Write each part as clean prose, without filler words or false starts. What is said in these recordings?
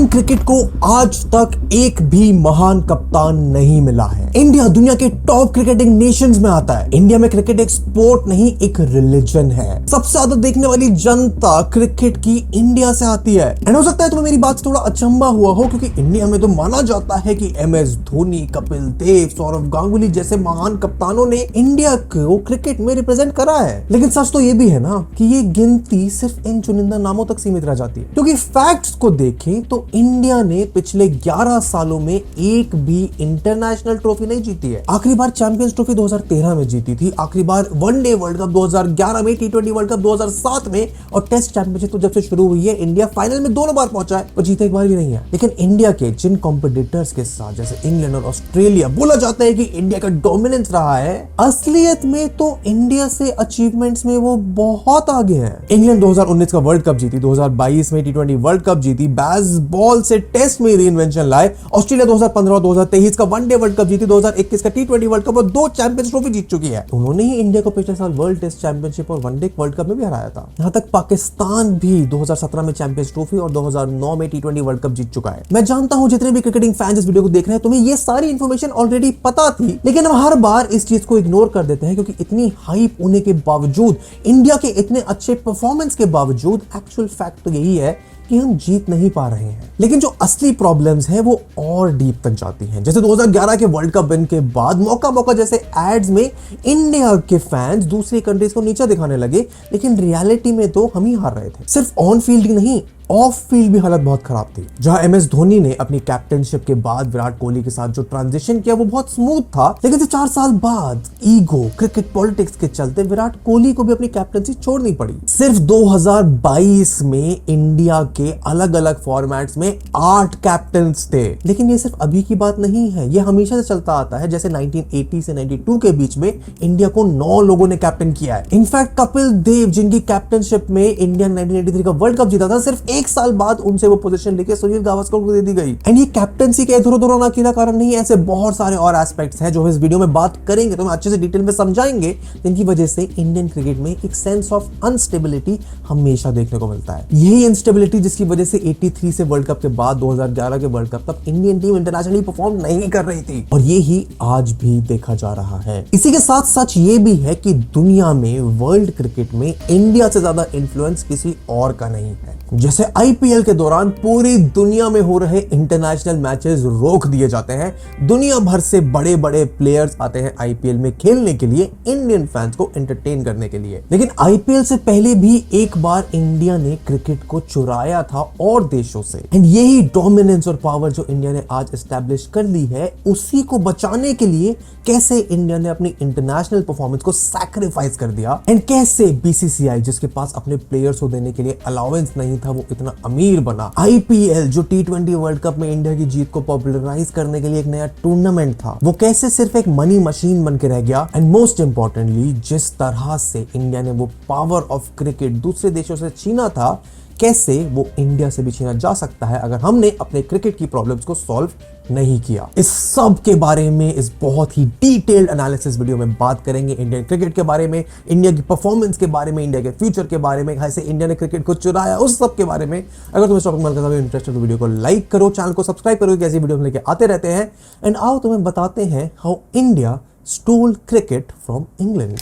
Indian cricket को आज तक एक भी महान कप्तान नहीं मिला है। इंडिया दुनिया के टॉप क्रिकेटिंग नेशंस में आता है। इंडिया में क्रिकेट एक स्पोर्ट नहीं, एक रिलीजन है। सबसे ज्यादा देखने वाली जनता क्रिकेट की इंडिया से आती है। एंड हो सकता है तुम्हें मेरी बात से थोड़ा अचंभा हुआ हो, क्योंकि इंडिया में तो माना जाता है कि MS धोनी, कपिल देव, सौरव गांगुली जैसे महान कप्तानों ने इंडिया को क्रिकेट में रिप्रेजेंट करा है। लेकिन सच तो ये भी है ना कि ये गिनती सिर्फ इन चुनिंदा नामों तक सीमित रह जाती है, क्योंकि फैक्ट्स को देखें तो इंडिया ने पिछले 11 सालों में एक भी इंटरनेशनल ट्रॉफी नहीं जीती है। आखिरी बार चैंपियंस ट्रॉफी 2013 में जीती थी, आखिरी बार वनडे वर्ल्ड कप 2011 में, T20 वर्ल्ड कप 2007 में, और टेस्ट चैंपियनशिप तो जब से शुरू हुई है इंडिया फाइनल में दोनों बार पहुंचा है और जीता एक बार भी नहीं है। लेकिन इंडिया के जिन कॉम्पिटिटर्स के साथ जैसे इंग्लैंड और ऑस्ट्रेलिया बोला जाता है कि इंडिया का डोमिनेंस रहा है, असलियत में तो इंडिया से अचीवमेंट्स में वो बहुत आगे है। इंग्लैंड 2019 का वर्ल्ड कप जीती, 2022 में T20 वर्ल्ड कप जीती, बेसबॉल से टेस्ट में रीइन्वेंशन लाए, ऑस्ट्रेलिया 2015 और 2023 का वनडे वर्ल्ड कप जीती, 2021 का T20 वर्ल्ड कप और 2 चैंपियंस ट्रॉफी जीत चुकी है। उन्होंने ही इंडिया को पिछले साल वर्ल्ड टेस्ट चैंपियनशिप और वनडे वर्ल्ड कप में भी हराया था। यहाँ तक पाकिस्तान भी 2017 में चैंपियंस ट्रॉफी और 2009 में T20 वर्ल्ड कप जीत चुका है। मैं जानता हूं जितने भी क्रिकेटिंग फैंस इस वीडियो को देख रहे हैं तुम्हें ये सारी इंफॉर्मेशन ऑलरेडी पता थी, लेकिन हम हर बार इस चीज को इग्नोर कर देते हैं, क्योंकि इतनी हाइप होने के बावजूद, इंडिया के इतने अच्छे परफॉर्मेंस के बावजूद, एक्चुअल फैक्ट तो यही है कि हम जीत नहीं पा रहे हैं। लेकिन जो असली प्रॉब्लम्स हैं वो और डीप तक जाती हैं। जैसे 2011 के वर्ल्ड कप विन के बाद मौका जैसे एड्स में इंडिया के फैंस दूसरी कंट्रीज को नीचा दिखाने लगे, लेकिन रियलिटी में तो हम ही हार रहे थे। सिर्फ ऑन फील्ड ही नहीं, ऑफ फील्ड भी हालत बहुत खराब थी। जहां MS धोनी ने अपनी कैप्टनशिप के बाद विराट कोहली के साथ जो ट्रांजिशन किया वो बहुत स्मूथ था, लेकिन 4 साल बाद ईगो, क्रिकेट पॉलिटिक्स के चलते विराट कोहली को भी अपनी कैप्टनसी छोड़नी पड़ी। सिर्फ 2022 में इंडिया के अलग अलग फॉर्मेट्स में 8 कैप्टन्स थे। लेकिन ये सिर्फ अभी की बात नहीं है, ये हमेशा से चलता आता है। जैसे 1980 से 92 के बीच में इंडिया को 9 लोगों ने कैप्टन किया है। इनफैक्ट कपिल देव, जिनकी कैप्टनशिप में इंडिया 1983 का वर्ल्ड कप जीता था, सिर्फ 1 साल बाद उनसे वो पोजीशन लेके सुनील गावस्कर को दे दी गई। एंड ये कैप्टनसी के इधर उधर होना अकेला कारण नहीं है, ऐसे बहुत सारे और एस्पेक्ट्स हैं जो इस वीडियो में बात करेंगे, तो हम अच्छे से डिटेल में समझाएंगे, जिनकी वजह से इंडियन क्रिकेट में एक सेंस ऑफ अनस्टेबिलिटी हमेशा देखने को मिलता है। यही इंस्टेबिलिटी जिसकी वजह से 83 से वर्ल्ड कप के बाद 2011 के वर्ल्ड कप तक इंडियन टीम इंटरनेशनली परफॉर्म नहीं कर रही थी, और ये ही आज भी देखा जा रहा है। इसी के साथ सच ये भी है कि दुनिया में वर्ल्ड क्रिकेट में इंडिया से ज्यादा इन्फ्लुएंस किसी और का नहीं है। जैसे IPL के दौरान पूरी दुनिया में हो रहे इंटरनेशनल मैचेस रोक दिए जाते हैं, दुनिया भर से बड़े बड़े प्लेयर्स आते हैं IPL में खेलने के लिए, इंडियन फैंस को एंटरटेन करने के लिए। लेकिन IPL से पहले भी एक बार इंडिया ने क्रिकेट को चुराया था और देशों से। एंड यही डोमिनेंस और पावर जो इंडिया ने आज एस्टैब्लिश कर ली है, उसी को बचाने के लिए कैसे इंडिया ने अपनी इंटरनेशनल परफॉर्मेंस को सैक्रिफाइस कर दिया, एंड कैसे BCCI, जिसके पास अपने प्लेयर्स को देने के लिए अलाउंस नहीं था, वो इतना अमीर बना। IPL जो T20 वर्ल्ड कप में इंडिया की जीत को पॉपुलराइज करने के लिए एक नया टूर्नामेंट था, वो कैसे सिर्फ एक मनी मशीन बन के रह गया। एंड मोस्ट इंपॉर्टेंटली, जिस तरह से इंडिया ने वो पावर ऑफ क्रिकेट दूसरे देशों से छीना था, कैसे वो इंडिया से भी छीना जा सकता है अगर हमने अपने क्रिकेट की प्रॉब्लम्स को सॉल्व नहीं किया। इस सब के बारे में इस बहुत ही डिटेल्ड एनालिसिस वीडियो में बात करेंगे। इंडियन क्रिकेट के बारे में, इंडिया की परफॉर्मेंस के बारे में, इंडिया के फ्यूचर के बारे में, कैसे इंडिया ने क्रिकेट को चुराया, उस सब के बारे में। अगर तुम्हें स्टॉक मार्केट में इंटरेस्टेड तो वीडियो को लाइक करो, चैनल को सब्सक्राइब करो, कैसी वीडियो हम लेके आते रहते हैं। एंड आओ तुम्हें बताते हैं how India stole cricket from England.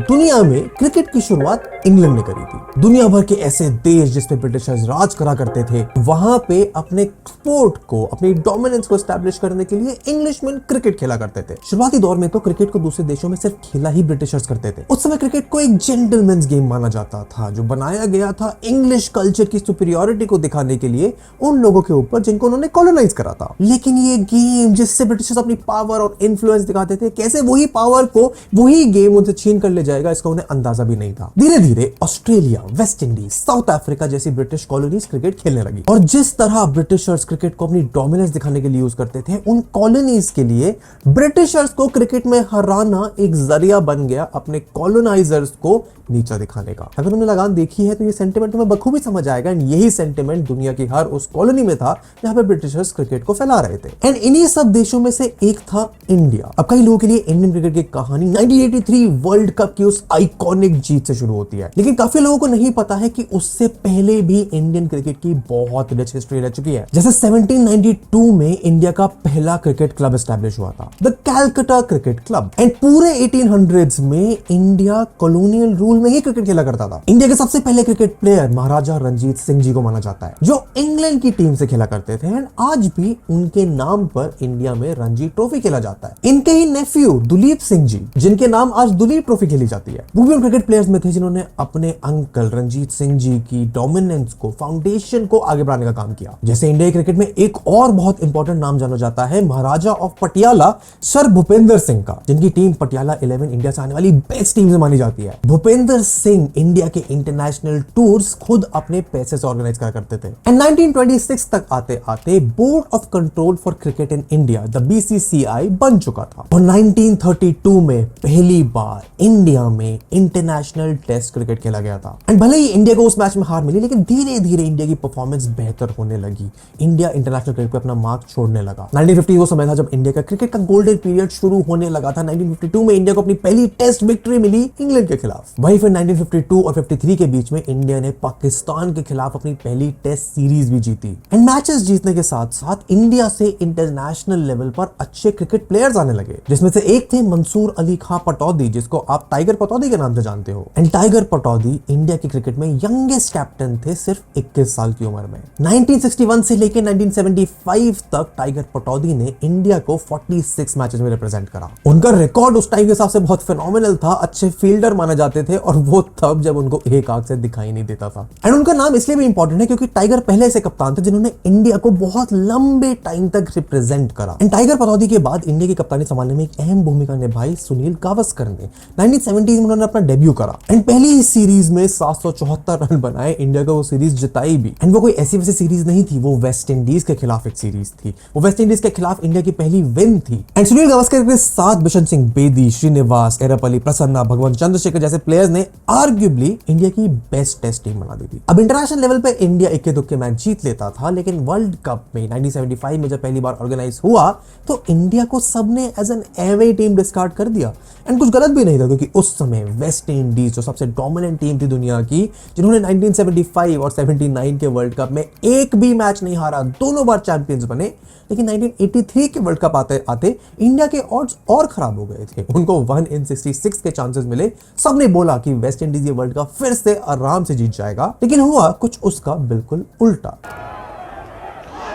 दुनिया में क्रिकेट की शुरुआत इंग्लैंड ने करी थी। दुनिया भर के ऐसे देश जिस पे ब्रिटिशर्स राज करा करते थे, वहां पे अपने स्पोर्ट को, अपनी डोमिनेंस को एस्टैब्लिश करने के लिए इंग्लिशमैन क्रिकेट खेला करते थे। शुरुआती दौर में तो क्रिकेट को दूसरे देशों में सिर्फ खेला ही ब्रिटिशर्स करते थे। उस समय क्रिकेट को एक जेंटलमैन्स गेम माना जाता था, जो बनाया गया था इंग्लिश कल्चर की सुपीरियरिटी को दिखाने के लिए उन लोगों के ऊपर जिनको उन्होंने कॉलोनाइज करा था। लेकिन ये गेम जिससे ब्रिटिशर्स अपनी पावर और इन्फ्लुएंस दिखाते थे, कैसे वही पावर को वही गेम उनसे छीन कर ले जाएगा, इसका उन्हें अंदाजा भी नहीं था। धीरे धीरे Australia, West Indies, south Africa जैसी ब्रिटिश कॉलोनीज क्रिकेट खेलने लगी, और जिस तरह ब्रिटिशर्स क्रिकेट को अपनी डोमिनेंस दिखाने के लिए यूज करते थे, उन कॉलोनीज के लिए ब्रिटिशर्स को क्रिकेट में हराना एक जरिया बन गया अपने कॉलोनाइजर्स को नीचा दिखाने का। अगर तुमने लगान देखी है तो ये सेंटिमेंट तुम्हें बखूबी समझ आएगा। एंड यही सेंटिमेंट दुनिया की हर उस कॉलोनी में था जहां पे ब्रिटिशर्स क्रिकेट को फैला रहे थे। एंड इन्हीं सब देशों में से एक था इंडिया। अब कई लोगों के लिए इंडियन क्रिकेट की कहानी 1983 वर्ल्ड कप कप की उस आइकॉनिक जीत से शुरू होती है। लेकिन काफी लोगों को नहीं पता है कि उससे पहले भी इंडियन क्रिकेट की बहुत रिच हिस्ट्री रह चुकी है। जैसे 1792 में इंडिया का पहला क्रिकेट क्लब एस्टैब्लिश हुआ था, the Calcutta cricket club. And पूरे 1800s में इंडिया कॉलोनियल रूल में ही क्रिकेट खेला करता था। इंडिया के सबसे पहले क्रिकेट प्लेयर महाराजा रणजीत सिंह जी को माना जाता है, जो इंग्लैंड की टीम से खेला करते थे। एंड आज भी उनके नाम पर इंडिया में रणजी ट्रॉफी खेला जाता है। इनके ही नेफ्यू दुलीप सिंह जी, जिनके नाम आज दुलीप ट्रॉफी खेली जाती है, वो भी उन क्रिकेट प्लेयर्स में थे जिन्होंने अपने अंकल रंजीत सिंह जी की डोमिनेंस को, फाउंडेशन को आगे बढ़ाने का काम किया। जैसे इंडिया क्रिकेट में एक और बहुत इंपॉर्टेंट नाम जाना जाता है महाराजा ऑफ पटियाला सर भूपेंद्र सिंह का, जिनकी टीम पटियाला 11 इंडिया से आने वाली बेस्ट टीम से मानी जाती है। भूपेंद्र सिंह इंडिया के इंटरनेशनल टूर्स खुद अपने पैसे से ऑर्गेनाइज करा करते थे। एंड 1926 तक आते आते board of control for cricket in India, the BCCI बन चुका था। और 1932 में पहली बार इंडिया में इंटरनेशनल टेस्ट क्रिकेट खेला गया था। एंड भले ही इंडिया को उस मैच में हार मिली, लेकिन धीरे धीरे इंडिया की परफॉर्मेंस बेहतर होने लगी। इंडिया इंटरनेशनल क्रिकेट पे अपना मार्क छोड़ने लगा। 1950 वो समय था जब इंडिया का क्रिकेट का गोल्डन पीरियड शुरू होने लगा था। 1952 में इंडिया को अपनी पहली टेस्ट विक्ट्री मिली इंग्लैंड के खिलाफ। वहीं फिर 1952 और 53 के बीच में इंडिया ने पाकिस्तान के खिलाफ अपनी पहली टेस्ट सीरीज भी जीती। एंड मैचेस जीतने के साथ साथ इंडिया से इंटरनेशनल लेवल पर अच्छे क्रिकेट प्लेयर्स आने लगे, जिसमें से एक थे मंसूर अली खां पटौदी, जिसको आप टाइगर पटौदी के नाम से जानते हो। एंड टाइगर पटौदी इंडिया के क्रिकेट में यंगेस्ट कैप्टन थे, सिर्फ 21 साल की उम्र में। 1961 से लेकर 1975 तक टाइगर पटौदी ने इंडिया को 46 मैचेस में रिप्रेजेंट करा। उनका रिकॉर्ड उस टाइम के हिसाब से बहुत फिनोमिनल था। अच्छे फील्डर माने जाते थे, और वो तब जब उनको एक आंख से दिखाई नहीं देता था। एंड उनका नाम इसलिए भी इंपॉर्टेंट है क्योंकि टाइगर पहले से कप्तान थे जिन्होंने इंडिया को बहुत लंबे टाइम तक रिप्रेजेंट करा। एंड टाइगर पटौदी के बाद इंडिया की कप्तानी संभालने में एक अहम भूमिका निभाई सुनील गावस्कर ने। 1970 में उन्होंने अपना डेब्यू करा। एंड पहली ही सीरीज में 774 रन बनाए, इंडिया को वो सीरीज जिताई भी। एंड वो कोई ऐसी वैसी सीरीज नहीं थी, वो वेस्ट इंडीज के खिलाफ एक सीरीज थी। वो वेस्ट इंडीज के खिलाफ इंडिया की पहली विन थी। एंड सुनील गावस्कर के साथ बिशन सिंह बेदी, श्रीनिवास, एरपली, प्रसन्ना, भगवंत चंद्रशेखर जैसे प्लेयर्स ने आर्ग्यूबली इंडिया की बेस्ट टेस्ट टीम बना दी थी। अब इंटरनेशनल लेवल पे इंडिया इक्के दुक्के मैच जीत लेता था, लेकिन वर्ल्ड कप में 1975 में जब पहली बार ऑर्गेनाइज हुआ तो इंडिया को सबने एज एन एवे टीम डिस्कार्ड कर दिया। एंड कुछ गलत भी नहीं था, क्योंकि उस समय वेस्ट इंडीज जो सबसे डोमिनेंट टीम थी दुनिया की, जिन्होंने 1975 और 79 के वर्ल्ड कप में एक भी मैच नहीं हारा, दोनों बार चैंपियंस बने, लेकिन 1983 के वर्ल्ड कप आते आते इंडिया के ऑड्स और खराब हो गए थे। उनको 1 in 66 के चांसेस मिले। सबने बोला कि वेस्ट इंडीज ये वर्ल्ड कप फिर से आराम से जीत जाएगा, लेकिन हुआ कुछ उसका बिल्कुल उल्टा।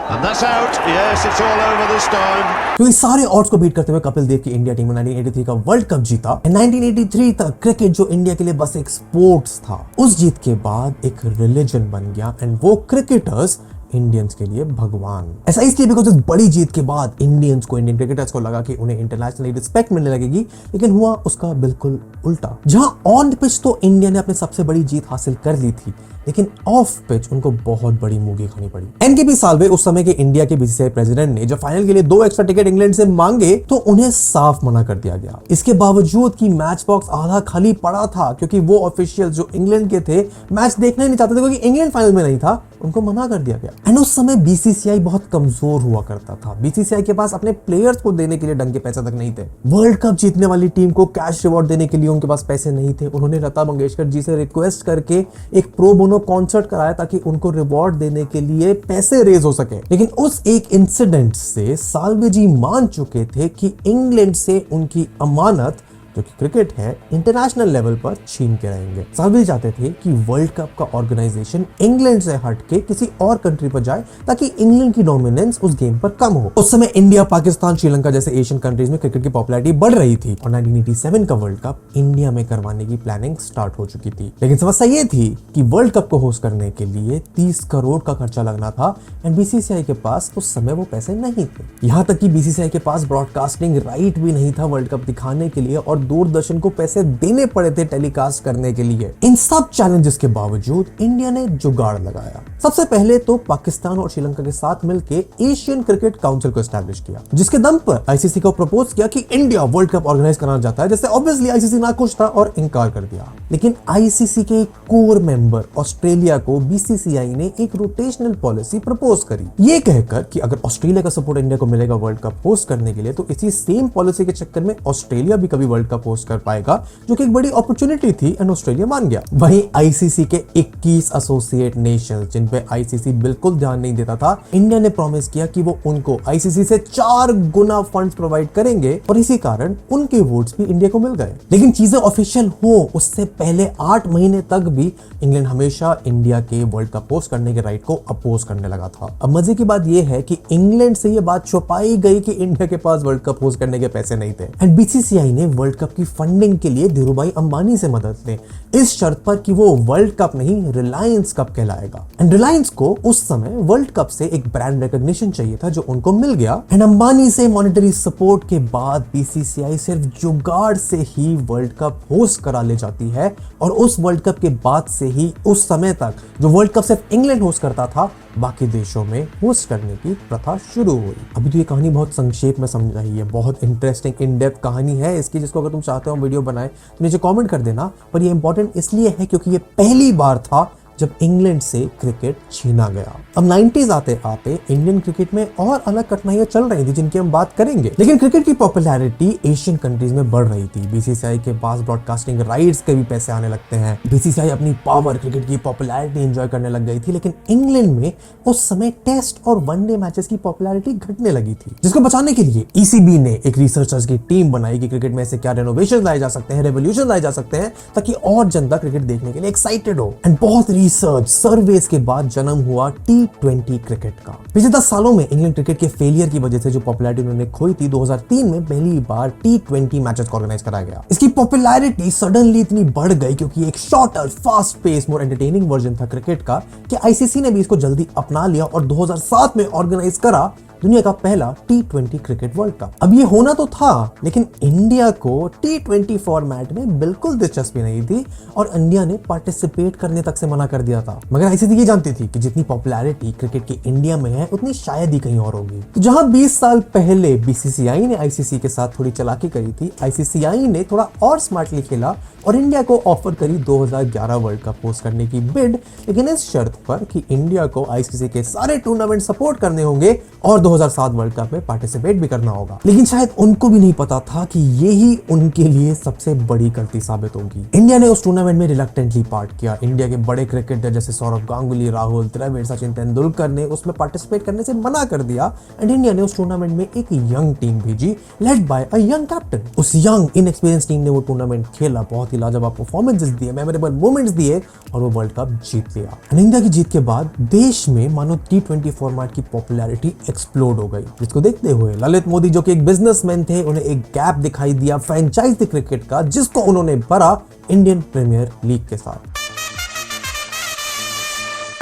And that's out. Yes, it's all over this time. क्योंकि सारे ऑड्स को बीट करते हुए कपिल देव की इंडिया टीम ने 1983 का वर्ल्ड कप जीता। 1983 तक क्रिकेट जो इंडिया के लिए बस एक स्पोर्ट्स था, उस जीत के बाद एक रिलीजन बन गया। एंड वो क्रिकेटर्स इंडियंस के लिए भगवान। ऐसा इसलिए बिकॉज इस बड़ी जीत के बाद इंडियंस को, इंडियन क्रिकेटर्स को लगा कि उन्हें इंटरनेशनली रिस्पेक्ट मिलने लगेगी, लेकिन हुआ उसका बिल्कुल उल्टा। जहां ऑन पिच तो इंडिया ने अपनी सबसे बड़ी जीत हासिल कर ली थी, लेकिन ऑफ पिच उनको बहुत बड़ी मूंगी खानी पड़ी। एनकेपी साल्वे, उस समय के इंडिया के बीसीसीआई प्रेसिडेंट, ने जब फाइनल के लिए 2 एक्स्ट्रा टिकट इंग्लैंड से मांगे तो उन्हें साफ मना कर दिया गया। इसके बावजूद कि मैच बॉक्स आधा खाली पड़ा था, क्योंकि वो ऑफिशियल जो इंग्लैंड के थे मैच देखना ही नहीं चाहते थे, क्योंकि इंग्लैंड फाइनल में नहीं था, उनको मना कर दिया गया। एंड उस समय बीसीसीआई बहुत कमजोर हुआ करता था। बीसीसीआई के पास अपने प्लेयर्स को देने के लिए ढंग के पैसे तक नहीं थे। वर्ल्ड कप जीतने वाली टीम को कैश रिवॉर्ड देने के लिए उनके पास पैसे नहीं थे। उन्होंने लता मंगेशकर जी से रिक्वेस्ट करके एक प्रो बोनो कॉन्सर्ट कराया ताकि उनको रिवॉर्ड देने के लिए पैसे रेज हो सके। लेकिन उस एक इंसिडेंट से साल्वे जी मान चुके थे कि इंग्लैंड से उनकी अमानत, जो कि क्रिकेट है, इंटरनेशनल लेवल पर छीन के रहेंगे। साल्वे चाहते थे कि वर्ल्ड कप का ऑर्गेनाइजेशन इंग्लैंड से हट के किसी और कंट्री पर जाए, ताकि इंग्लैंड की डोमिनेंस उस गेम पर कम हो। उस समय इंडिया, पाकिस्तान, श्रीलंका जैसे एशियन कंट्रीज में क्रिकेट की पॉपुलैरिटी बढ़ रही थी, और 1987 का वर्ल्ड कप इंडिया में करवाने की प्लानिंग स्टार्ट हो चुकी थी। लेकिन समस्या ये थी कि वर्ल्ड कप को होस्ट करने के लिए 30 करोड़ का खर्चा लगना था, एंड बीसीसीआई के पास उस समय वो पैसे नहीं थे। यहां तक कि बीसीसीआई के पास ब्रॉडकास्टिंग राइट भी नहीं था वर्ल्ड कप दिखाने के लिए, और दूरदर्शन को पैसे देने पड़े थे टेलीकास्ट करने के लिए। इन सब चैलेंजेस के बावजूद इंडिया ने जुगाड़ लगाया। सबसे पहले तो पाकिस्तान और श्रीलंका के साथ मिलकर एशियन क्रिकेट काउंसिल को एस्टैब्लिश किया, जिसके दम पर आईसीसी को प्रपोज किया कि इंडिया वर्ल्ड कप ऑर्गेनाइज कराना चाहता है, जैसे ऑब्वियसली आईसीसी नाखुश था और इनकार कर दिया। लेकिन आईसीसी के कोर मेंबर ऑस्ट्रेलिया को बीसीसीआई ने एक रोटेशनल पॉलिसी प्रपोज करी, ये कहकर कि अगर ऑस्ट्रेलिया का सपोर्ट इंडिया को मिलेगा वर्ल्ड कप होस्ट करने के लिए, तो इसी सेम पॉलिसी के चक्कर में ऑस्ट्रेलिया भी कभी वर्ल्ड कप होस्ट कर पाएगा, जो कि एक बड़ी अपॉर्चुनिटी थी एंड ऑस्ट्रेलिया मान गया। वहीं आईसीसी के 21 एसोसिएट नेशंस जिन पे आईसीसी बिल्कुल ध्यान नहीं देता था, इंडिया ने प्रॉमिस किया कि वो उनको आईसीसी से 4 गुना फंड्स प्रोवाइड करेंगे और इसी कारण उनके वोट्स भी इंडिया को मिल गए। लेकिन चीजें ऑफिशियल हो उससे पहले 8 महीने तक भी इंग्लैंड हमेशा इंडिया के वर्ल्ड कप होस्ट करने के राइट को अपोज करने लगा था। अब मजे की बात यह है कि इंग्लैंड से यह बात छुपाई गई कि इंडिया के पास वर्ल्ड कप होस्ट करने के पैसे नहीं थे एंड बीसीसीआई ने वर्ल्ड कप की फंडिंग के लिए धीरूभाई अंबानी से मदद ली, इस शर्त पर कि वो वर्ल्ड कप नहीं रिलायंस कप कहलाएगा। एंड रिलायंस को उस समय वर्ल्ड कप से एक ब्रांड रिकॉग्निशन चाहिए था, जो उनको मिल गया। एंड अंबानी से मॉनेटरी सपोर्ट के बाद बीसीसीआई सिर्फ जुगाड़ से ही वर्ल्ड कप होस्ट करा ले जाती है और उस वर्ल्ड कप के बाद से ही उस समय तक जो वर्ल्ड कप सिर्फ इंग्लैंड होस्ट करता था, बाकी देशों में होस्ट करने की प्रथा शुरू हुई। अभी तो ये कहानी बहुत संक्षेप में समझाई है, बहुत इंटरेस्टिंग इन डेप्थ कहानी है इसकी, जिसको अगर तुम चाहते हो वीडियो बनाए तो नीचे कमेंट कर देना। पर ये इंपॉर्टेंट इसलिए है क्योंकि ये पहली बार था जब इंग्लैंड से क्रिकेट छीना गया। अब 90s आते आते इंडियन क्रिकेट में और अलग कठिनाइयां चल रही थी जिनकी हम बात करेंगे, लेकिन क्रिकेट की पॉपुलैरिटी एशियन कंट्रीज में बढ़ रही थी। बीसीसीआई के पास ब्रॉडकास्टिंग राइट्स के भी पैसे आने लगते हैं, बीसीसीआई अपनी पावर क्रिकेट की पॉपुलैरिटी एंजॉय करने लग गई थी। लेकिन इंग्लैंड में उस समय टेस्ट और वनडे मैचेस की पॉपुलैरिटी घटने लगी थी, जिसको बचाने के लिए ईसीबी ने एक रिसर्चर्स की टीम बनाई कि क्रिकेट में ऐसे क्या रेनोवेशन लाए जा सकते हैं, रेवोल्यूशन लाए जा सकते हैं, ताकि और जनता क्रिकेट देखने के लिए एक्साइटेड हो। एंड बहुत रिसर्च सर्वेस के बाद जन्म हुआ टी20 क्रिकेट का। पिछले 10 सालों में इंग्लैंड क्रिकेट के फेलियर की वजह से जो पॉपुलैरिटी उन्होंने खोई थी, 2003 में पहली बार टी20 मैचेस को ऑर्गेनाइज कराया गया। इसकी पॉपुलैरिटी सडनली इतनी बढ़ गई क्योंकि एक shorter, fast pace, more entertaining version था क्रिकेट का, कि आईसीसी ने भी इसको जल्दी अपना लिया और 2007 में ऑर्गेनाइज करा दुनिया का पहला टी20 क्रिकेट वर्ल्ड कप। अब ये होना तो था, लेकिन इंडिया को टी20 फॉर्मेट में बिल्कुल दिलचस्पी नहीं थी और इंडिया ने पार्टिसिपेट करने तक से मना कर दिया था। मगर आईसीसी ये जानती थी कि जितनी पॉपुलैरिटी क्रिकेट की इंडिया में है उतनी शायद ही कहीं और होगी। तो जहां 20 साल पहले बीसीसीआई ने आईसीसी के साथ थोड़ी चालाकी करी थी, आईसीसीआई ने थोड़ा और स्मार्टली खेला और इंडिया को ऑफर करी 2011 वर्ल्ड कप होस्ट करने की बिड, लेकिन इस शर्त पर कि इंडिया को आईसीसी के सारे टूर्नामेंट सपोर्ट करने होंगे और 2007 वर्ल्ड कप में पार्टिसिपेट भी करना होगा। लेकिन शायद उनको भी नहीं पता था कि यही उनके लिए सबसे बड़ी गलती साबित होगी। इंडिया ने उस टूर्नामेंट में रिलक्टेंटली पार्ट किया। इंडिया के बड़े क्रिकेटर जैसे सौरव गांगुली, राहुल द्रविड़, सचिन तेंदुलकर ने उसमें पार्टिसिपेट करने से मना कर दिया एंड इंडिया ने उस टूर्नामेंट में एक यंग टीम भेजी, led by a young captain. उस यंग इनएक्सपीरियंस टीम ने वो टूर्नामेंट खेला, बहुत ही लाजवाब परफॉर्मेंसेस दिए, मेमोरेबल मोमेंट्स दिए और वो वर्ल्ड कप जीत लिया। इंडिया की जीत के बाद देश में मानो टी20 फॉर्मेट की पॉपुलैरिटी एक्सप्लोड हो गई, जिसको देखते हुए ललित मोदी जो कि एक बिजनेसमैन थे, उन्हें एक गैप दिखाई दिया फ्रेंचाइजी क्रिकेट का, जिसको उन्होंने भरा इंडियन प्रीमियर लीग के साथ।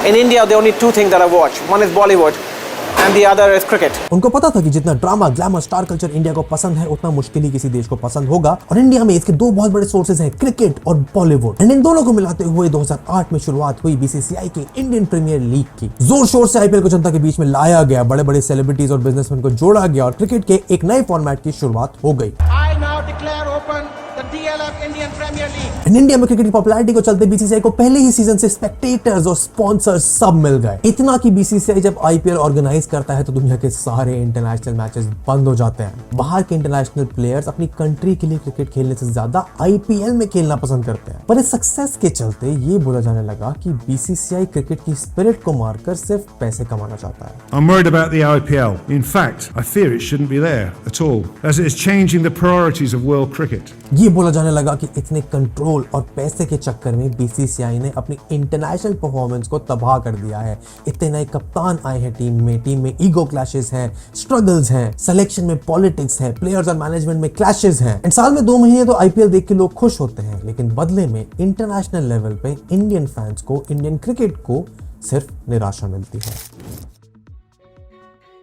In India, there are only two things that I watch. One is Bollywood, and the other is cricket. उनको पता था कि जितना drama, glamour, star culture India को पसंद है, उतना मुश्किल ही किसी देश को पसंद होगा। और इंडिया में इसके 2 बहुत बड़े सोर्सेज हैं, क्रिकेट और बॉलीवुड। एंड इन दोनों को मिलाते हुए 2008 में शुरुआत हुई बीसीसीआई की इंडियन प्रीमियर लीग की। जोर शोर से आईपीएल को जनता के बीच में लाया गया, बड़े बड़े सेलिब्रिटीज और बिजनेसमैन को जोड़ा गया और क्रिकेट के एक नए फॉर्मेट की शुरुआत हो गई। I now declare open the DLF Indian Premier League. India में क्रिकेट की पॉपुलैरिटी को चलते बीसीसीआई को पहले ही सीजन से स्पेक्टेटर्स और स्पॉन्सर्स सब मिल गए। इतना कि बीसीसीआई जब आईपीएल ऑर्गेनाइज करता है तो दुनिया के सारे इंटरनेशनल मैचेस बंद हो जाते हैं। बाहर के इंटरनेशनल प्लेयर्स अपनी कंट्री के लिए क्रिकेट खेलने से ज्यादा आईपीएल में खेलना पसंद करते हैं। पर इस सक्सेस के चलते ये बोला जाने लगा कि बीसीसीआई क्रिकेट की स्पिरिट को मारकर सिर्फ पैसे कमाना चाहता है। I'm worried about the IPL. In fact, I fear it shouldn't be there at all, as it is changing the priorities of world cricket. ये बोला जाने लगा कि इतने कंट्रोल और पैसे के चक्कर में बीसीसीआई ने अपनी इंटरनेशनल परफॉर्मेंस को तबाह कर दिया है। इतने नए कप्तान आए हैं टीम में ईगो क्लैशेस हैं, स्ट्रगल्स हैं, सिलेक्शन में पॉलिटिक्स है, प्लेयर्स और मैनेजमेंट में क्लैशेस हैं। एंड साल में 2 महीने तो आईपीएल देख के लोग खुश होते हैं, लेकिन बदले में इंटरनेशनल लेवल पे इंडियन फैंस को, इंडियन क्रिकेट को सिर्फ निराशा मिलती है।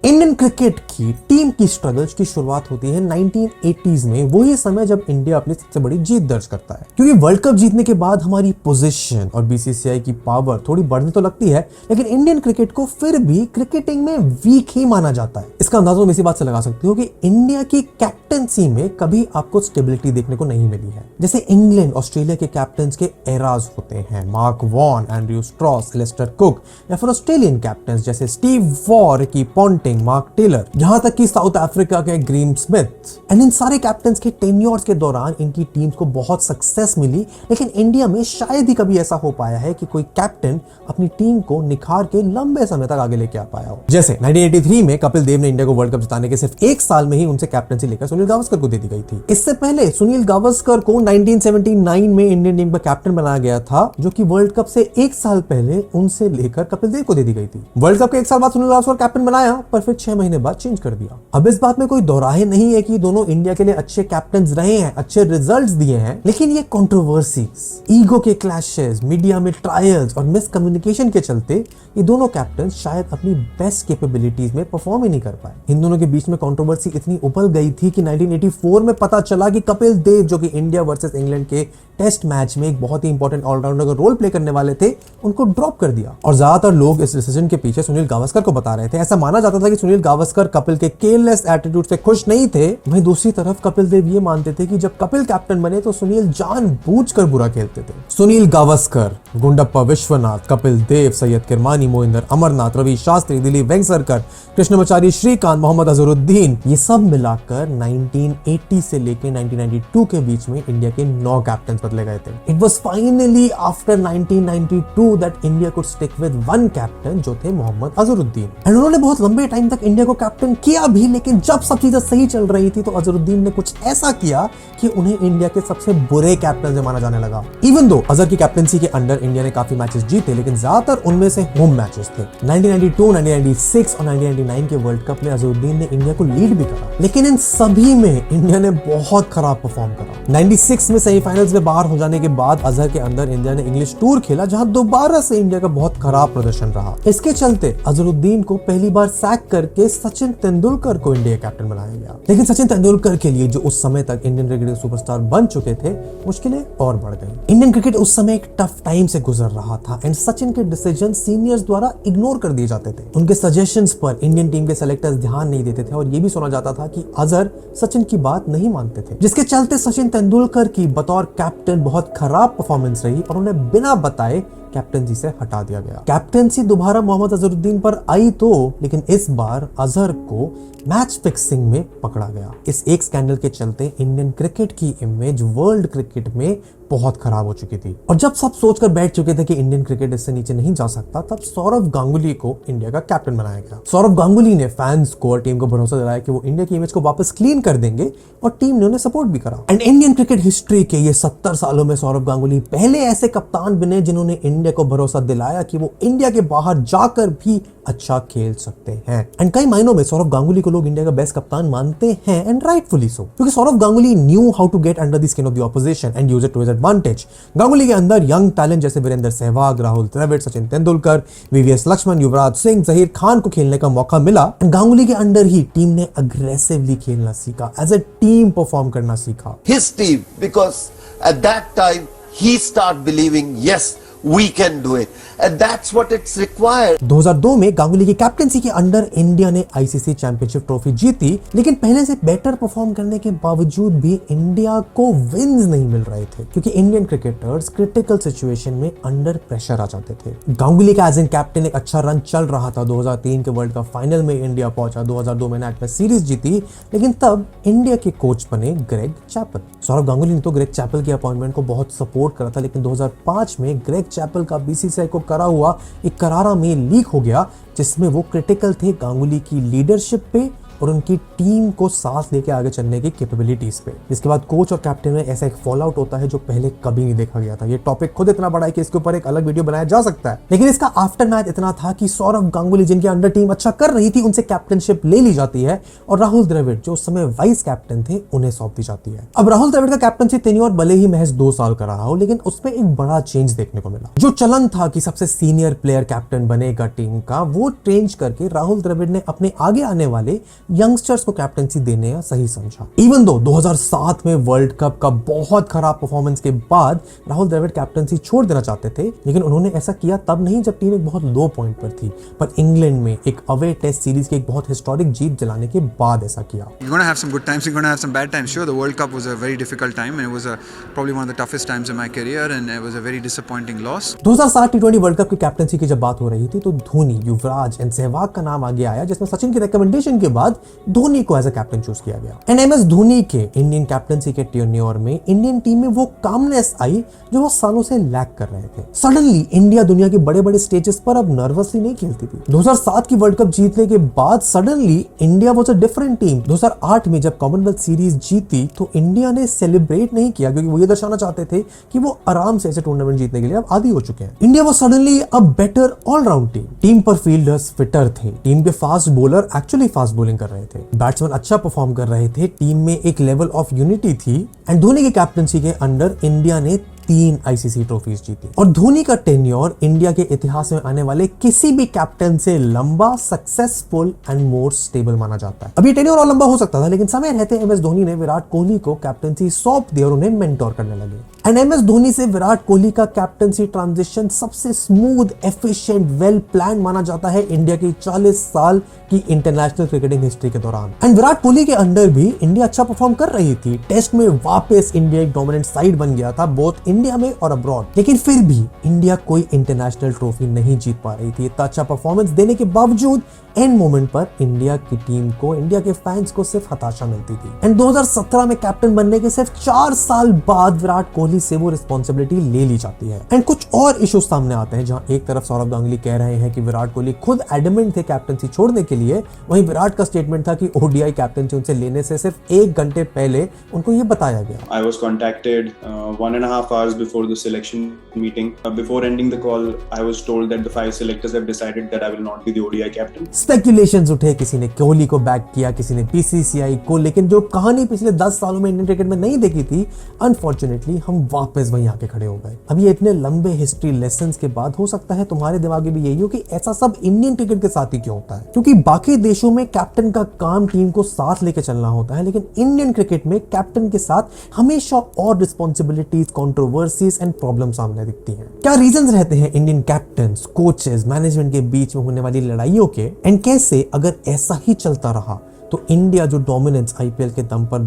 इंडियन क्रिकेट की टीम की स्ट्रगल्स की शुरुआत होती है 1980s में, वही समय जब इंडिया अपनी सबसे बड़ी जीत दर्ज करता है। क्योंकि वर्ल्ड कप जीतने के बाद हमारी पोजीशन और बीसीसीआई की पावर थोड़ी बढ़ने तो लगती है, लेकिन इंडियन क्रिकेट को फिर भी क्रिकेटिंग में वीक ही माना जाता है। इसका अंदाजा तुम इसी बात से लगा सकते हो कि इंडिया की कैप्टनसी में कभी आपको स्टेबिलिटी देखने को नहीं मिली है। जैसे इंग्लैंड ऑस्ट्रेलिया के कैप्टन के एराज होते हैं, Mark Vaughan, Andrew Strauss, Alastair Cook, या फिर ऑस्ट्रेलियन कैप्टन जैसे Steve Waugh, Ricky Ponting, Mark Taylor, यहां तक कि साउथ अफ्रीका के ग्रीम स्मिथ। एंड इन सारे कैप्टन्स के टेन्योर्स के दौरान इनकी टीम्स को बहुत सक्सेस मिली, लेकिन इंडिया में शायद ही कभी ऐसा हो पाया है कि कोई कैप्टन अपनी टीम को निखार के लंबे समय तक आगे लेके आ पाया हो। जैसे 1983 में कपिल देव ने इंडिया को वर्ल्ड कप जिताने के सिर्फ एक साल में ही उनसे कैप्टनसी लेकर सुनील गावस्कर को दे दी गई थी। इससे पहले सुनील गावस्कर को 1979 में इंडियन टीम का कैप्टन बनाया गया था, जो कि वर्ल्ड कप से एक साल पहले उनसे लेकर कपिल देव को दे दी गई थी। वर्ल्ड कप के एक साल बाद सुनील गावस्कर कैप्टन बनाया, पर फिर 6 महीने बाद चेंज कर दिया। अब इस बात में कोई दोराहे नहीं है कि दोनों इंडिया के लिए अच्छे कैप्टन रहे हैं, अच्छे रिजल्ट्स दिए हैं, लेकिन ये कंट्रोवर्सीज, ईगो के क्लैशेस, मीडिया में ट्रायल्स और मिसकम्युनिकेशन के चलते ये दोनों कैप्टन शायद अपनी बेस्ट कैपेबिलिटीज में परफॉर्म ही नहीं कर पाए। इन दोनों के बीच में कंट्रोवर्सी इतनी उबल गई थी कि 1984 में पता चला कि कपिल देव, जो कि इंडिया वर्सेस इंग्लैंड के टेस्ट मैच में एक बहुत ही इंपॉर्टेंट ऑलराउंडर का रोल प्ले करने वाले थे, उनको ड्रॉप कर दिया। और ज्यादातर लोग इस डिसीजन के पीछे सुनील गावस्कर को बता रहे थे। ऐसा माना जाता था कि सुनील गावस्कर कपिल के केयरलेस एटीट्यूड से खुश नहीं थे। वहीं दूसरी तरफ कपिल देव ये मानते थे कि जब कपिल कैप्टन बने तो सुनील जानबूझकर बुरा खेलते थे। सुनील गावस्कर, गुंडप्पा विश्वनाथ, कपिल देव, सैयद किरमानी, मोहिंदर अमरनाथ, रवि शास्त्री, दिलीप वेंगसरकर, कृष्णमाचारी श्रीकांत, मोहम्मद अजहरुद्दीन, ये सब मिलाकर 1980 से लेकर 1992 के बीच में इंडिया के 9 कैप्टन बदले गए थे। It was finally after 1992 that India could stick with one captain, जो थे मोहम्मद अजहरुद्दीन। एंड उन्होंने बहुत लंबे टाइम तक इंडिया को कैप्टन किया भी, लेकिन जब सब चीजें सही चल रही थी तो अजहरुद्दीन ने कुछ ऐसा किया कि उन्हें इंडिया के सबसे बुरे कैप्टन से माना जाने लगा। इवन दो अजहर की कैप्टनसी के अंडर इंडिया ने काफी मैचेस जीते, लेकिन ज्यादातर उनमें से होम मैचेस थे। 1992, 1996 और 1999 के वर्ल्ड कप में अजहरुद्दीन ने इंडिया को लीड भी करा, लेकिन इन सभी में इंडिया ने बहुत खराब परफॉर्म करा। 96 में सेमीफाइनल्स में बाहर हो जाने के बाद अजहर के अंदर इंडिया ने इंग्लिश टूर खेला, जहां दोबारा से इंडिया का बहुत खराब प्रदर्शन रहा। इसके चलते अजहरुद्दीन को पहली बार सैक करके सचिन तेंदुलकर को इंडिया कैप्टन बनाया गया। लेकिन सचिन तेंदुलकर के लिए, जो उस समय तक इंडियन क्रिकेट के सुपरस्टार बन चुके थे, मुश्किलें और बढ़ गई। इंडियन क्रिकेट उस समय एक टफ टाइम से गुजर रहा था एंड सचिन के डिसीजन सीनियर्स द्वारा इग्नोर कर दिए जाते थे। उनके सजेशंस पर इंडियन टीम के सेलेक्टर्स ध्यान नहीं देते थे और यह भी सुना जाता था कि अजहर सचिन की बात नहीं मानते थे, जिसके चलते सचिन तेंदुलकर की बतौर कैप्टन बहुत खराब परफॉर्मेंस रही और उन्हें बिना बताए कैप्टनसी से हटा दिया गया। कैप्टनसी दोबारा मोहम्मद अजहरुद्दीन पर आई तो, लेकिन इस बार अजहर को मैच फिक्सिंग में पकड़ा गया। इस एक स्कैंडल के चलते इंडियन क्रिकेट की इमेज वर्ल्ड क्रिकेट में बहुत खराब हो चुकी थी। और जब सब सोचकर बैठ चुके थे कि इंडियन क्रिकेट इससे नीचे नहीं जा सकता, तब सौरव गांगुली को इंडिया का कैप्टन बनाया गया। सौरव गांगुली ने फैंस को और टीम को भरोसा दिलाया कि वो इंडिया की इमेज को वापस क्लीन कर देंगे और टीम ने उन्हें सपोर्ट भी करा। एंड इंडियन क्रिकेट हिस्ट्री के ये 70 सालों में सौरव गांगुली पहले ऐसे कप्तान बने जिन्होंने इंडिया को भरोसा दिलाया कि वो इंडिया के बाहर जाकर भी अच्छा खेल सकते हैं। एंड कई मायनों में सौरव गांगुली को लोग इंडिया का बेस्ट कप्तान मानते हैं, एंड राइटफुली सो, क्योंकि Sourav Ganguly knew how to get under the skin of the opposition and use it to his advantage. Ganguly के अंदर यंग टैलेंट जैसे वीरेंद्र सहवाग, राहुल द्रविड़, सचिन तेंदुलकर, वीवीएस लक्ष्मण, युवराज सिंह, जहीर खान को खेलने का मौका मिला। गांगुली के अंडर ही टीम ने अग्रेसिवली खेलना सीखा, एज ए टीम परफॉर्म करना सीखा। His team, because at that time he started believing, yes, we can do it, and that's what it's required. 2002 में गांगुली की कैप्टनसी के अंडर इंडिया ने आईसीसी चैंपियनशिप ट्रॉफी जीती, लेकिन पहले से बेटर परफॉर्म करने के बावजूद भी इंडिया को विन्स नहीं मिल रहे थे, क्योंकि इंडियन क्रिकेटर्स क्रिटिकल सिचुएशन में अंडर प्रेशर आ जाते थे। गांगुली का एज एन कैप्टन एक अच्छा रन चल रहा था। 2003 के वर्ल्ड कप फाइनल में इंडिया पहुंचा, 2002 में नेट में सीरीज जीती, लेकिन तब इंडिया के कोच बने ग्रेग चैपल। सौरव गांगुली ने तो ग्रेग चैपल की अपॉइंटमेंट को बहुत सपोर्ट करा था, लेकिन 2005 में ग्रेग चैपल का बीसीसीआई को करा हुआ एक करारा मेल लीक हो गया, जिसमें वो क्रिटिकल थे गांगुली की लीडरशिप पे और उनकी टीम को साथ लेके आगे चलने की कैपेबिलिटीज पे। जिसके बाद कोच और कैप्टन में ऐसा एक फॉल आउट होता है जो पहले कभी नहीं देखा गया था। ये टॉपिक खुद इतना बड़ा है कि इसके ऊपर एक अलग वीडियो बनाया जा सकता है, लेकिन इसका आफ्टर मैच इतना था कि सौरव गांगुली जिनके अंडर टीम अच्छा कर रही थी उनसे कैप्टनशिप ले ली जाती है और राहुल द्रविड़ जो उस समय वाइस कैप्टन थे उन्हें सौंप दी जाती है। अब राहुल द्रविड़ का कैप्टनशिप टेन्योर भले ही महज 2 साल का रहा हो, लेकिन उसमें एक बड़ा चेंज देखने को मिला। जो चलन था कि सबसे सीनियर प्लेयर कैप्टन बनेगा टीम का, वो चेंज करके राहुल द्रविड़ ने अपने आगे आने वाले यंगस्टर्स को कैप्टनसी देने का सही समझा। इवन दो 2007 में वर्ल्ड कप का बहुत खराब परफॉर्मेंस के बाद राहुल द्रविड़ कैप्टनसी छोड़ देना चाहते थे, लेकिन उन्होंने ऐसा किया तब नहीं जब टीम एक बहुत लो पॉइंट पर थी, पर इंग्लैंड में एक अवे टेस्ट सीरीज की एक बहुत हिस्टोरिक जीत दिलाने के बाद ऐसा किया। You're going to have some good times, you're going to have some bad times. Sure, the World Cup was a very difficult time and it was probably one of the toughest times in my career and it was a very disappointing loss. 2007 T20 world cup की captaincy की जब बात हो रही थी तो धोनी, युवराज and Sehwag का नाम आगे आया, जिसमें सचिन की रिकमेंडेशन के बाद धोनी को एज अ कैप्टन चूज किया गया। एंड MS धोनी के इंडियन कैप्टनसी के टेन्योर में इंडियन टीम में वो कामनेस आई जो वो सालों से लैक कर रहे थे। सडनली इंडिया दुनिया के बड़े बड़े स्टेजेस पर अब नर्वसली नहीं खेलती थी। 2007 की वर्ल्ड कप जीतने के बाद suddenly India was a different team. 2008 में जब कॉमनवेल्थ सीरीज जीती तो इंडिया ने सेलिब्रेट नहीं किया, क्योंकि वो ये दर्शाना चाहते थे कि वो आराम से ऐसे टूर्नामेंट जीतने के लिए अब आदी हो चुके हैं। इंडिया वो suddenly a better all round team. Team पर फील्डर्स फिटर थे, टीम के fast bowler actually fast bowling कर रहे थे, बैट्समैन अच्छा परफॉर्म कर रहे थे, टीम में एक लेवल ऑफ यूनिटी थी। एंड धोनी की कैप्टनसी के अंडर इंडिया ने 3 ICC ट्रॉफीज जीती और धोनी का टेन्योर इंडिया के इतिहास में आने वाले किसी भी कैप्टन से लंबा, सक्सेसफुल एंड मोर स्टेबल माना जाता है। अब ये टेन्योर और लंबा हो सकता था, लेकिन समय रहते MS धोनी ने विराट कोहली को कैप्टनसी सौंप दी और उन्हें मेंटोर करने लगे। एंड MS धोनी से विराट कोहली का कैप्टनसी ट्रांजिशन सबसे स्मूथ, एफिशिएंट, वेल प्लान माना जाता है इंडिया की 40 साल की इंटरनेशनल क्रिकेटिंग हिस्ट्री के दौरान। एंड विराट कोहली के अंडर भी इंडिया अच्छा परफॉर्म कर रही थी। टेस्ट में वापस इंडिया एक डोमिनेंट साइड बन गया था, बोथ इंडिया में और अब्रॉड, लेकिन फिर भी इंडिया कोई इंटरनेशनल ट्रॉफी नहीं जीत पा रही थी। इतना अच्छा परफॉर्मेंस देने के बावजूद एंड मोमेंट पर इंडिया की टीम को, इंडिया के फैंस को सिर्फ हताशा मिलती थी। एंड 2017 में कैप्टन बनने के सिर्फ 4 साल बाद विराट कोहली से वो रिस्पॉन्सिबिलिटी ले ली जाती है। एंड कुछ और इश्यूज सामने आते हैं, जहां एक तरफ सौरव गांगुली कह रहे हैं कि विराट कोहली खुद एडमेंट थे कैप्टनसी छोड़ने के लिए, वहीं विराट का स्टेटमेंट था कि ODI कैप्टनसी उनसे लेने से सिर्फ 1 घंटे पहले उनको ये बताया गया। I was contacted 1.5 hours before the selection meeting. Before ending the call, I was told that the 5 selectors have decided that I will not be the ODI captain. Speculations उठे, किसी ने कोहली को बैक किया, किसी ने BCCI को, लेकिन जो कहानी पिछले 10 सालों में इंडियन क्रिकेट में नहीं देखी थी, अनफॉर्चुनेटली हम वापस वहीं आके खड़े हो गए। अब ये इतने लंबे हिस्ट्री लेसन्स के बाद हो सकता है तुम्हारे दिमाग में भी यही हो कि ऐसा सब इंडियन क्रिकेट के साथ ही क्यों होता है, क्योंकि बाकी देशों में कैप्टन का काम टीम को साथ लेके चलना होता है, लेकिन इंडियन क्रिकेट में कैप्टन के साथ हमेशा और रिस्पॉन्सिबिलिटीज, कंट्रोवर्सीज एंड प्रॉब्लम सामने दिखती हैं। क्या रीजंस रहते हैं इंडियन कैप्टन्स, कोचेस, मैनेजमेंट के बीच में होने वाली लड़ाइयों के, एंड कैसे अगर ऐसा ही चलता रहा तो इंडिया जो डोमिनेंस IPL के दम पर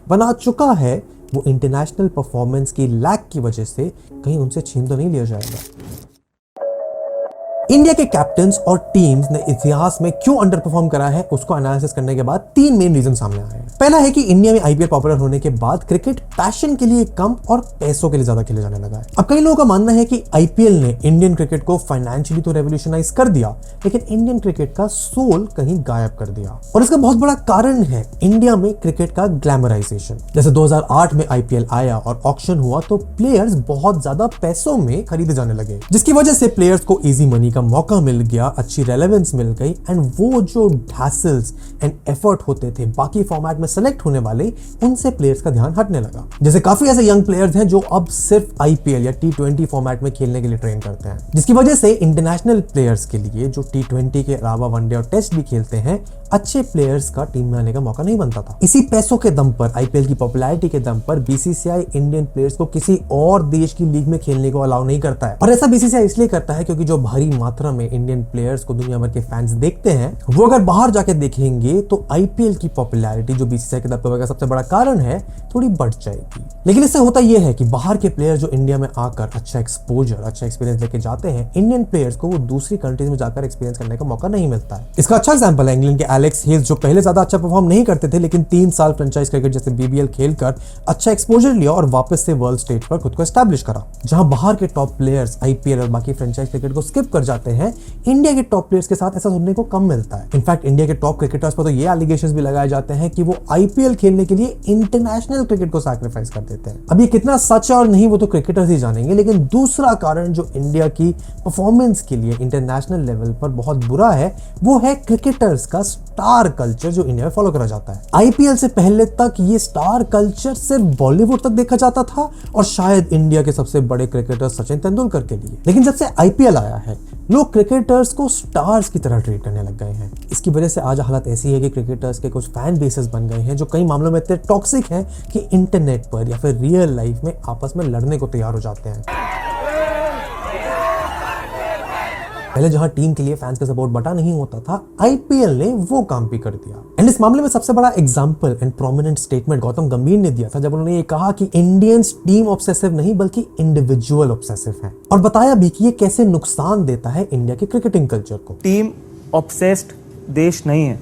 बना चुका है, वो इंटरनेशनल परफॉर्मेंस की लैक की वजह से कहीं उनसे छीन तो नहीं लिया जाएगा। इंडिया के कैप्टन्स और टीम्स ने इतिहास में क्यों अंडर परफॉर्म करा है, उसको एनालिसिस करने के बाद 3 मेन रीजन सामने आए हैं। पहला है कि इंडिया में IPL पॉपुलर होने के बाद क्रिकेट पैशन के लिए कम और पैसों के लिए ज्यादा खेले जाने लगा है। अब कई लोगों का मानना है कि IPL ने इंडियन क्रिकेट को फाइनेंशियली तो रेवोल्यूशनाइज कर दिया, लेकिन इंडियन क्रिकेट का सोल कहीं गायब कर दिया। और इसका बहुत बड़ा कारण है इंडिया में क्रिकेट का ग्लैमराइजेशन। जैसे 2008 में IPL आया और ऑक्शन हुआ तो प्लेयर्स बहुत ज्यादा पैसों में खरीदे जाने लगे, जिसकी वजह से प्लेयर्स को इजी मनी का मौका मिल गया, अच्छी रेलेवेंस मिल गई, एंड वो जो हैसल्स एंड एफर्ट होते थे बाकी फॉर्मेट में सेलेक्ट होने वाले, उनसे प्लेयर्स का ध्यान हटने लगा। जैसे काफी ऐसे यंग प्लेयर्स हैं जो अब सिर्फ IPL या T20 फॉर्मेट में खेलने के लिए ट्रेन करते हैं, जिसकी वजह से इंटरनेशनल प्लेयर्स के लिए जो T20 के अलावा वनडे और टेस्ट भी खेलते हैं, अच्छे प्लेयर्स का टीम में आने का मौका नहीं बनता था। इसी पैसों के दम पर, IPL की पॉपुलैरिटी के दम पर BCCI इंडियन प्लेयर्स को किसी और देश की लीग में खेलने को अलाउ नहीं करता है। और ऐसा BCCI इसलिए करता है क्योंकि जो भारी मात्रा में इंडियन प्लेयर्स को दुनिया भर के फैंस देखते हैं, वो अगर बाहर जाके देखेंगे तो IPL की पॉपुलैरिटी जो BCCI के दबदबे का सबसे बड़ा कारण है, थोड़ी बढ़ जाएगी। लेकिन इससे होता यह है कि बाहर के प्लेयर जो इंडिया में आकर अच्छा एक्सपोजर, अच्छा एक्सपीरियंस लेके जाते हैं, इंडियन प्लेयर्स को वो दूसरी कंट्रीज में जाकर एक्सपीरियंस करने का मौका नहीं मिलता है। इसका अच्छा एग्जांपल है इंग्लैंड के एलेक्स हेल्स, जो पहले ज्यादा अच्छा परफॉर्म नहीं करते थे लेकिन 3 साल फ्रेंचाइज क्रिकेट जैसे बीबीएल खेलकर अच्छा एक्सपोजर लिया और वापस से वर्ल्ड स्टेज पर खुद को एस्टैब्लिश करा। जहां बाहर के टॉप प्लेयर्स आईपीएल और बाकी फ्रेंचाइज क्रिकेट को स्किप कर जाते हैं, इंडिया के टॉप प्लेयर्स के साथ ऐसा सुनने को कम मिलता है। इनफैक्ट इंडिया के टॉप क्रिकेटर्स पर तो ये एलिगेशंस भी लगाए जाते हैं कि वो आईपीएल खेलने के लिए इंटरनेशनल क्रिकेट को सैक्रिफाइस कर देते हैं। अब ये कितना सच है और नहीं वो तो क्रिकेटर्स ही जानेंगे, लेकिन दूसरा कारण जो इंडिया की परफॉर्मेंस के लिए इंटरनेशनल लेवल पर बहुत बुरा है वो है क्रिकेटर्स का स्टार कल्चर जो इंडिया में फॉलो करा जाता है। आईपीएल से पहले तक ये स्टार कल्चर सिर्फ बॉलीवुड तक देखा जाता था और शायद इंडिया के सबसे बड़े क्रिकेटर सचिन तेंदुलकर के लिए। लेकिन जब से आईपीएल आया है लोग क्रिकेटर्स को स्टार्स की तरह ट्रीट करने लग गए हैं। इसकी वजह से आज हालत ऐसी है कि क्रिकेटर्स के कुछ फैन बेसेस बन गए हैं जो कई मामलों में इतने टॉक्सिक हैं कि इंटरनेट पर या फिर रियल लाइफ में आपस में लड़ने को तैयार हो जाते हैं। पहले जहां टीम के लिए फैंस का सपोर्ट बटा नहीं होता था, आईपीएल ने वो काम भी कर दिया। एंड इस मामले में सबसे बड़ा example and prominent statement Gautam गंभीर ने दिया था जब उन्होंने ये कहा कि इंडियंस टीम ऑब्सेसिव नहीं बल्कि इंडिविजुअल ऑब्सेसिव हैं, और बताया भी कि ये कैसे नुकसान देता है इंडिया के क्रिकेटिंग कल्चर को। टीम ऑब्सेस्ड देश नहीं है,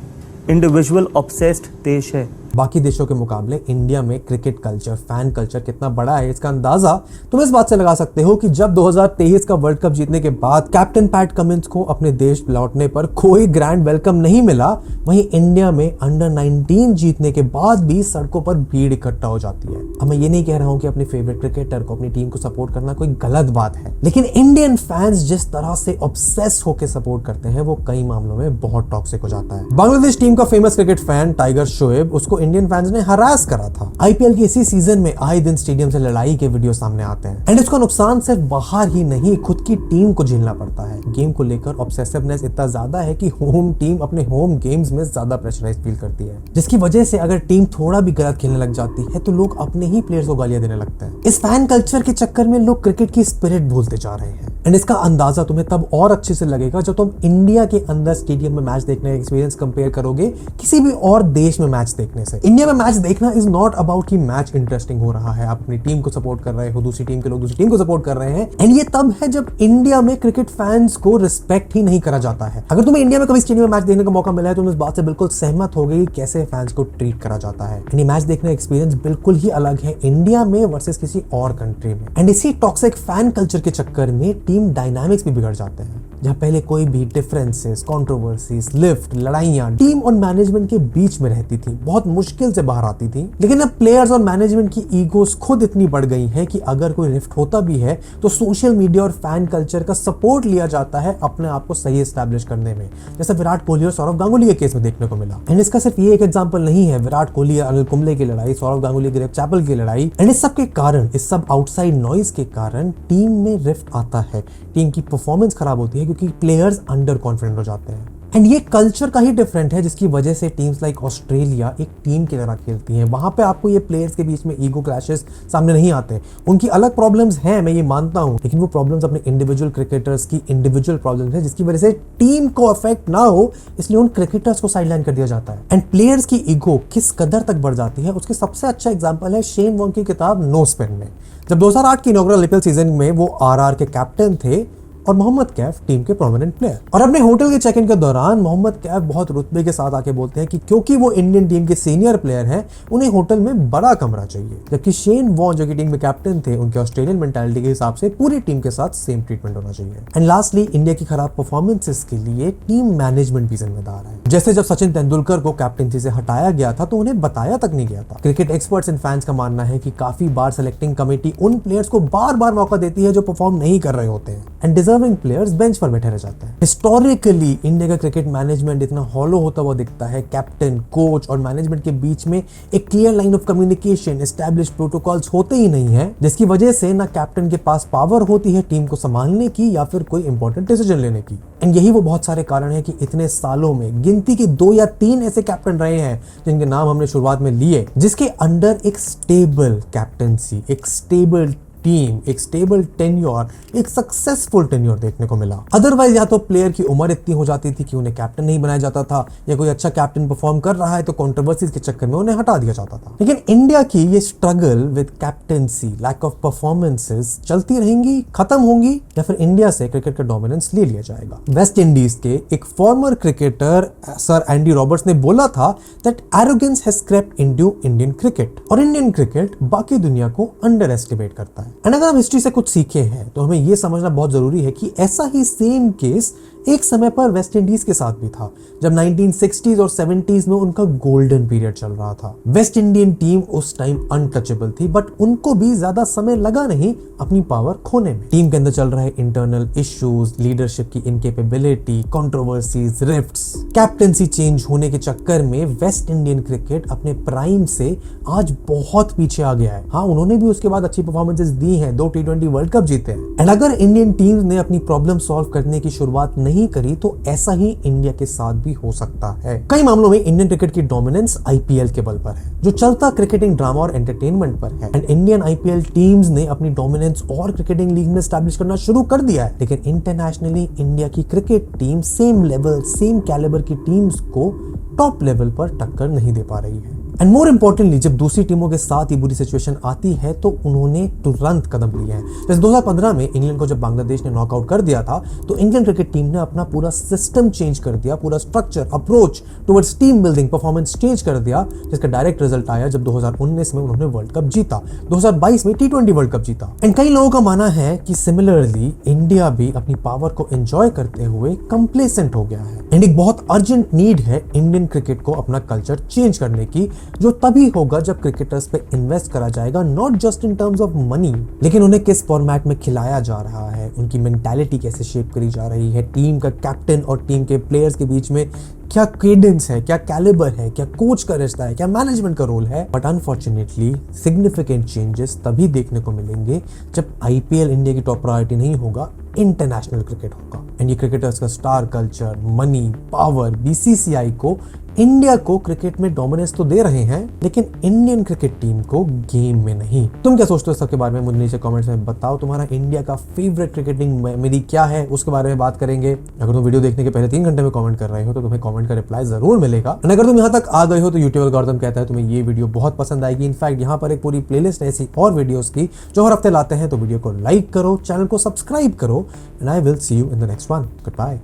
इंडिविजुअल ऑब्सेस्ड देश है। बाकी देशों के मुकाबले इंडिया में क्रिकेट कल्चर, फैन कल्चर कितना बड़ा है इसका अंदाजा तुम इस बात से लगा सकते हो कि जब 2023 का वर्ल्ड कप जीतने के बाद कैप्टन पैट कमिंस को अपने देश लौटने पर कोई ग्रैंड वेलकम नहीं मिला, वहीं इंडिया में अंडर 19 जीतने के बाद भी सड़कों पर भीड़ इकट्ठा हो जाती है। अब मैं ये नहीं कह रहा हूं कि अपने फेवरेट क्रिकेटर को, अपनी टीम को सपोर्ट करना कोई गलत बात है, लेकिन इंडियन फैंस जिस तरह से ऑब्सेस होकर सपोर्ट करते हैं वो कई मामलों में बहुत टॉक्सिक हो जाता है। बांग्लादेश टीम का famous cricket fan tiger Shoaib, उसको इंडियन फैंस ने हरास करा था। आईपीएल के इसी सीजन में आए दिन स्टेडियम से लड़ाई के वीडियो सामने आते हैं एंड इसका नुकसान सिर्फ बाहर ही नहीं खुद की टीम को झेलना पड़ता है। गेम को लेकर ऑब्सेसिवनेस इतना ज्यादा है कि होम टीम अपने होम गेम्स में ज्यादा प्रेशराइज फील करती है, जिसकी वजह से अगर टीम थोड़ा भी गलत खेलने लग जाती है तो लोग अपने ही प्लेयर्स को गालियां देने लगते हैं। इस फैन कल्चर के चक्कर में लोग क्रिकेट की स्पिरिट भूलते जा रहे हैं एंड इसका अंदाजा तुम्हें तब और अच्छे से लगेगा जब तुम इंडिया के अंदर स्टेडियम में मैच देखने का एक्सपीरियंस कंपेयर करोगे किसी भी और देश में मैच देखने से। इंडिया में मैच देखना इज नॉट अबाउट कि मैच इंटरेस्टिंग हो रहा है, आप अपनी टीम को सपोर्ट कर रहे हो, दूसरी टीम के लोग दूसरी टीम को सपोर्ट कर रहे हैं, एंड ये तब है जब इंडिया में क्रिकेट फैंस को रिस्पेक्ट ही नहीं करा जाता है। अगर तुम्हें इंडिया में कभी स्टेडियम में मैच देखने का मौका मिला है तो तुम इस बात से बिल्कुल सहमत हो गई कैसे फैंस को ट्रीट करा जाता है। एंड ये मैच देखने का एक्सपीरियंस बिल्कुल ही अलग है इंडिया में वर्सेस किसी और कंट्री में। एंड इसी टॉक्सिक फैन कल्चर के चक्कर में टीम डायनामिक्स भी बिगड़ जाते हैं, जहां पहले कोई भी डिफरेंसेस, कंट्रोवर्सीज, लिफ्ट, लड़ाइयां टीम और मैनेजमेंट के बीच में रहती थी, बहुत मुश्किल से बाहर आती थी। लेकिन अब प्लेयर्स और मैनेजमेंट की ईगोस खुद इतनी बढ़ गई है कि अगर कोई रिफ्ट होता भी है तो सोशल मीडिया और फैन कल्चर का सपोर्ट लिया जाता है अपने आप को सही एस्टैब्लिश करने में, जैसा विराट कोहली और सौरव गांगुली के केस में देखने को मिला। एंड इसका सिर्फ ये एक एग्जांपल नहीं है, विराट कोहली अनिल कुंबले की लड़ाई, सौरव गांगुली ग्रेग चैपल की लड़ाई, एंड इस सब के कारण, इस सब आउटसाइड नॉइज के कारण टीम में रिफ्ट आता है, टीम की परफॉर्मेंस खराब होती है क्योंकि प्लेयर्स अंडर कॉन्फिडेंट हो जाते हैं। एंड ये कल्चर का ही डिफरेंट है जिसकी वजह से टीम्स लाइक ऑस्ट्रेलिया एक टीम की तरह खेलती हैं। वहां पे आपको ये प्लेयर्स के बीच में ईगो क्लैशेस सामने नहीं आते। उनकी अलग प्रॉब्लम्स हैं, मैं ये मानता हूं, लेकिन वो प्रॉब्लम्स अपने इंडिविजुअल क्रिकेटर्स की इंडिविजुअल प्रॉब्लम्स हैं जिसकी वजह से टीम को अफेक्ट ना हो इसलिए उन क्रिकेटर्स को साइडलाइन कर दिया जाता है। एंड प्लेयर्स की ईगो किस कदर तक बढ़ जाती है उसके सबसे अच्छा एग्जाम्पल है शेन वॉर्न की किताब नो स्पिन में। जब 2008 की इनॉग्रल आईपीएल सीजन में वो आरआर के कैप्टन थे और मोहम्मद कैफ टीम के प्रोमिनेंट प्लेयर, और अपने होटल के चेक इन के दौरान मोहम्मद कैफ बहुत रुतबे के साथ आके बोलते हैं कि क्योंकि वो इंडियन टीम के सीनियर प्लेयर हैं उन्हें होटल में बड़ा कमरा चाहिए, जबकि शेन वॉर्न जो कि टीम में कैप्टन थे उनके ऑस्ट्रेलियन मेंटालिटी के हिसाब से पूरी टीम के साथ सेम ट्रीटमेंट होना चाहिए। एंड लास्टली इंडिया की खराब परफॉर्मेंसेस के लिए टीम मैनेजमेंट भी जिम्मेदार है। जैसे जब सचिन तेंदुलकर को कैप्टनसी से हटाया गया था तो उन्हें बताया तक नहीं गया था। क्रिकेट एक्सपर्ट्स एंड फैंस का मानना है कि काफी बार सेलेक्टिंग कमेटी उन प्लेयर्स को बार बार मौका देती है जो परफॉर्म नहीं कर रहे होते हैं एंड डिजर्विंग प्लेयर्स बेंच पर बैठे रह जाते हैं। हिस्टोरिकली इंडिया का क्रिकेट मैनेजमेंट इतना हॉलो होता हुआ दिखता है। कैप्टन, कोच और मैनेजमेंट के बीच में एक clear line of communication, establish protocols होते ही नहीं है, जिसकी वजह से ना कैप्टन के पास पावर होती है टीम को संभालने की या फिर कोई इंपॉर्टेंट डिसीजन लेने की। एंड यही वो बहुत सारे कारण है कि इतने सालों में गिनती के 2 या 3 ऐसे कैप्टन रहे हैं जिनके नाम हमने शुरुआत में लिए, जिसके अंडर एक स्टेबल कैप्टनसी, एक स्टेबल टीम, एक स्टेबल टेन्योर, एक सक्सेसफुल टेन्योर देखने को मिला। अदरवाइज या तो प्लेयर की उम्र इतनी हो जाती थी कि उन्हें कैप्टन नहीं बनाया जाता था, या कोई अच्छा कैप्टन परफॉर्म कर रहा है तो कंट्रोवर्सीज के चक्कर में उन्हें हटा दिया जाता था। लेकिन इंडिया की ये struggle with captaincy, lack of performances चलती रहेंगी, खत्म होंगी, या फिर इंडिया से क्रिकेट का डोमिनेंस ले लिया जाएगा? वेस्ट इंडीज के एक farmer cricketer sir Andy Roberts ने बोला था that arrogance has crept into Indian cricket, और इंडियन क्रिकेट बाकी दुनिया को अंडर एस्टिमेट करता है। एंड अगर हम हिस्ट्री से कुछ सीखे हैं तो हमें यह समझना बहुत जरूरी है कि ऐसा ही सेम केस एक समय पर वेस्ट इंडीज के साथ भी था, जब 1960s और 70s में उनका गोल्डन पीरियड चल रहा था। वेस्ट इंडियन टीम उस टाइम अनटचेबल थी, बट उनको भी ज्यादा समय लगा नहीं अपनी पावर खोने में। टीम के अंदर चल रहे इंटरनल इश्यूज, लीडरशिप की incapability, controversies, rifts, captaincy change होने के चक्कर में वेस्ट इंडियन क्रिकेट अपने प्राइम से आज बहुत पीछे आ गया है। हाँ, उन्होंने भी उसके बाद अच्छी परफॉर्मेंसेस दी हैं, 2 T20 वर्ल्ड कप जीते हैं। एंड अगर इंडियन टीम्स ने अपनी प्रॉब्लम सॉल्व करने की शुरुआत नहीं करी तो ऐसा ही इंडिया के साथ भी हो सकता है। कई मामलों में इंडियन क्रिकेट की डोमिनेंस आईपीएल के बल पर है, जो चलता क्रिकेटिंग ड्रामा और एंटरटेनमेंट पर है। एंड इंडियन आईपीएल टीम्स ने अपनी डोमिनेंस और क्रिकेटिंग लीग में एस्टैब्लिश करना शुरू कर दिया है, लेकिन इंटरनेशनली इंडिया की cricket team same level, same calibre की टीम्स को टॉप लेवल पर टक्कर नहीं दे पा रही है। एंड मोर इंपॉर्टेंटली, जब दूसरी टीमों के साथ ये बुरी सिचुएशन आती है तो उन्होंने तुरंत कदम लिए हैं। जैसे 2015 में इंग्लैंड को जब बांग्लादेश ने नॉकआउट कर दिया था तो इंग्लैंड क्रिकेट टीम ने अपना पूरा सिस्टम चेंज कर दिया, पूरा structure, approach towards team building, performance change कर दिया, जिसका डायरेक्ट रिजल्ट आया जब 2019 में उन्होंने वर्ल्ड कप जीता, 2022 में T20 वर्ल्ड कप जीता। एंड कई लोगों का मानना है कि सिमिलरली इंडिया भी अपनी पावर को एंजॉय करते हुए कंप्लेसेंट हो गया है। एंड एक बहुत अर्जेंट नीड है इंडियन क्रिकेट को अपना कल्चर चेंज करने की, जो तभी होगा जब क्रिकेटर्स पे इन्वेस्ट करा जाएगा, not just in terms of money, लेकिन उन्हें किस फॉर्मेट में खिलाया जा रहा है, उनकी मेंटालिटी कैसे शेप करी जा रही है, टीम का कैप्टन और टीम के प्लेयर्स के बीच में क्या केडेंस है, क्या कैलिबर है, क्या कोच का रिश्ता है, क्या मैनेजमेंट का रोल है। बट अनफॉर्चुनेटली सिग्निफिकेंट चेंजेस तभी देखने को मिलेंगे जब आईपीएल इंडिया की टॉप प्रायोरिटी नहीं होगा, इंटरनेशनल क्रिकेट होगा। एंड ये क्रिकेटर्स का star culture, money, power, BCCI को इंडिया को क्रिकेट में डोमिनेंस तो दे रहे हैं, लेकिन इंडियन क्रिकेट टीम को गेम में नहीं। तुम क्या सोचते हो सबके बारे में? मुझे नीचे कमेंट्स में बताओ। तुम्हारा इंडिया का फेवरेट क्रिकेटिंग मेमोरी क्या है, उसके बारे में बात करेंगे। अगर तुम वीडियो देखने के पहले 3 घंटे में कमेंट कर रहे हो तो तुम्हें कमेंट का रिप्लाई जरूर मिलेगा। और अगर तुम यहाँ तक आ गए हो तो यूट्यूब एल्गोरिथम कहता है तुम्हें ये वीडियो बहुत पसंद आएगी। इनफैक्ट यहाँ पर एक पूरी प्लेलिस्ट है ऐसी और वीडियोस की जो हर हफ्ते लाते हैं। तो वीडियो को लाइक करो, चैनल को सब्सक्राइब करो, and I will see you in the next one. Good bye.